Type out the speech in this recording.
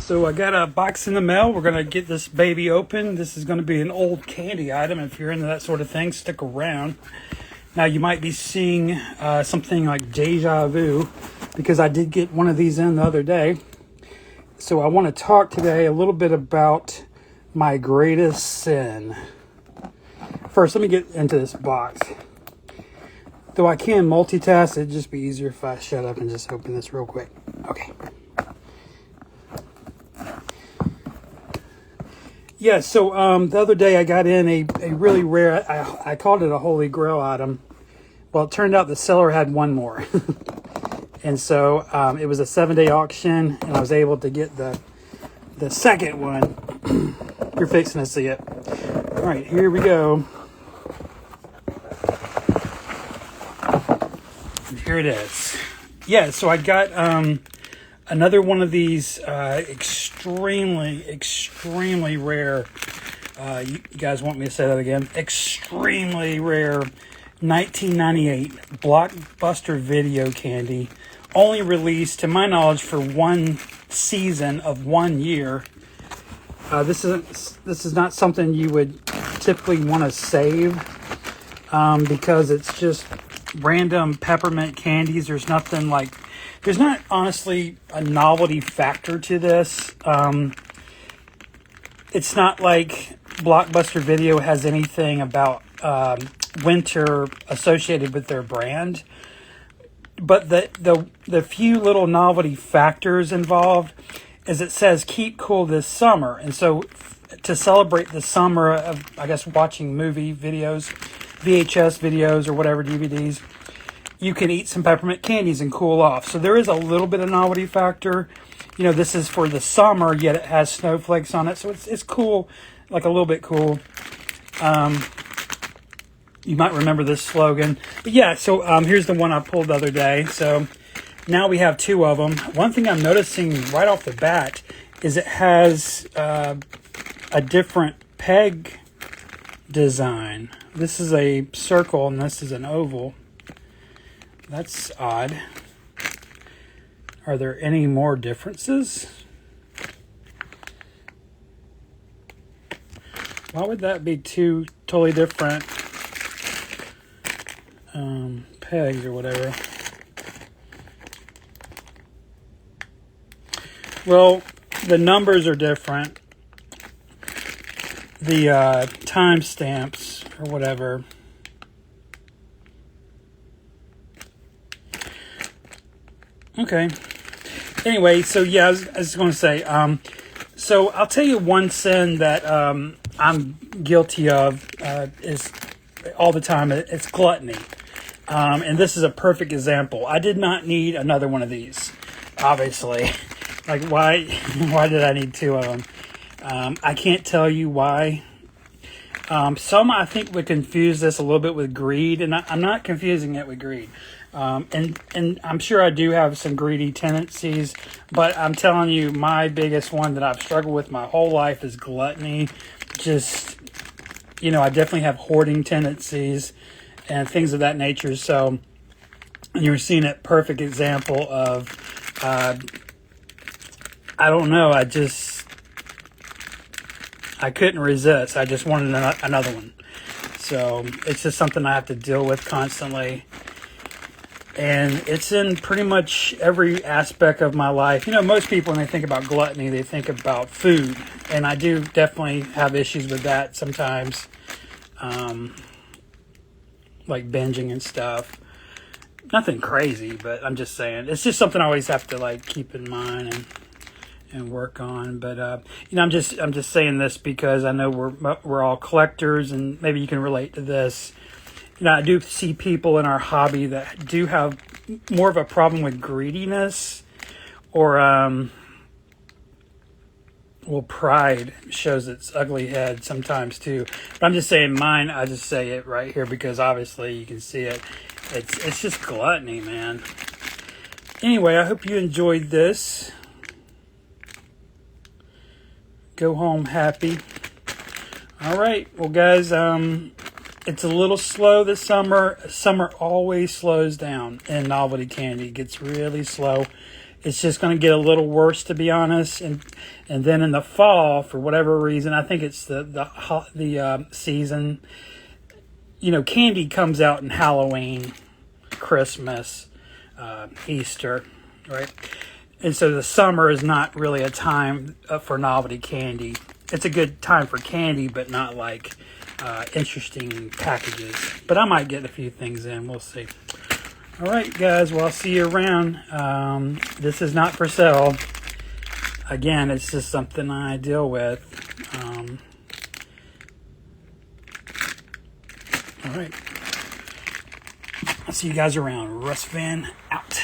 So I got a box in the mail. We're going to get this baby open. This is going to be an old candy item. If you're into that sort of thing, stick around. Now you might be seeing something like deja vu because I did get one of these in the other day. So I want to talk today a little bit about my greatest sin. First, let me get into this box. Though I can multitask, it'd just be easier if I shut up and just open this real quick. Okay. Yeah, so the other day I got in a really rare, I called it a holy grail item. Well, it turned out the seller had one more. And so it was a 7-day auction, and I was able to get the second one. You're fixing to see it. All right, here we go. Here it is. Yeah, so I got another one of these extremely rare, you guys want me to say that again? Extremely rare 1998 Blockbuster video candy, only released, to my knowledge, for one season of 1 year. This is not something you would typically want to save because it's just random peppermint candies. There's not honestly a novelty factor to this. It's not like Blockbuster Video has anything about winter associated with their brand, but the few little novelty factors involved is it says keep cool this summer, and so to celebrate the summer of, I guess, watching movie videos, VHS videos or whatever, DVDs, you can eat some peppermint candies and cool off. So there is a little bit of novelty factor. You know, this is for the summer, yet it has snowflakes on it, so it's cool, like a little bit cool. You might remember this slogan. But yeah, so here's the one I pulled the other day. So now we have two of them. One thing I'm noticing right off the bat is it has a different peg design. This is a circle and this is an oval. That's odd. Are there any more differences? Why would that be two totally different pegs or whatever? Well, the numbers are different. The timestamps or whatever. Okay. Anyway, so yeah, I was going to say, so I'll tell you one sin that I'm guilty of is all the time. It's gluttony. And this is a perfect example. I did not need another one of these, obviously. Like, why did I need two of them? I can't tell you why. Some, I think, would confuse this a little bit with greed, and I'm not confusing it with greed. And I'm sure I do have some greedy tendencies, but I'm telling you, my biggest one that I've struggled with my whole life is gluttony. Just, you know, I definitely have hoarding tendencies and things of that nature. So you're seeing a perfect example of, I don't know, I couldn't resist. I just wanted another one. So it's just something I have to deal with constantly. And it's in pretty much every aspect of my life. You know, most people, when they think about gluttony, they think about food. And I do definitely have issues with that sometimes. Like binging and stuff. Nothing crazy, but I'm just saying. It's just something I always have to, like, keep in mind and work on. But you know, I'm just saying this because I know we're all collectors, and maybe you can relate to this. You know, I do see people in our hobby that do have more of a problem with greediness, or well, pride shows its ugly head sometimes too. But I'm just saying mine. I just say it right here because obviously you can see it. It's just gluttony, man. Anyway, I hope you enjoyed this. Go home happy. All right, well, guys, it's a little slow this summer. Summer always slows down in novelty candy. It gets really slow. it's just going to get a little worse, to be honest. And then in the fall, for whatever reason, I think it's the season. You know, candy comes out in Halloween, Christmas, Easter, right? And so the summer is not really a time for novelty candy. It's a good time for candy, but not like interesting packages. But I might get a few things in. We'll see. All right, guys. Well, I'll see you around. This is not for sale. Again, it's just something I deal with. All right. I'll see you guys around. Russ Van out.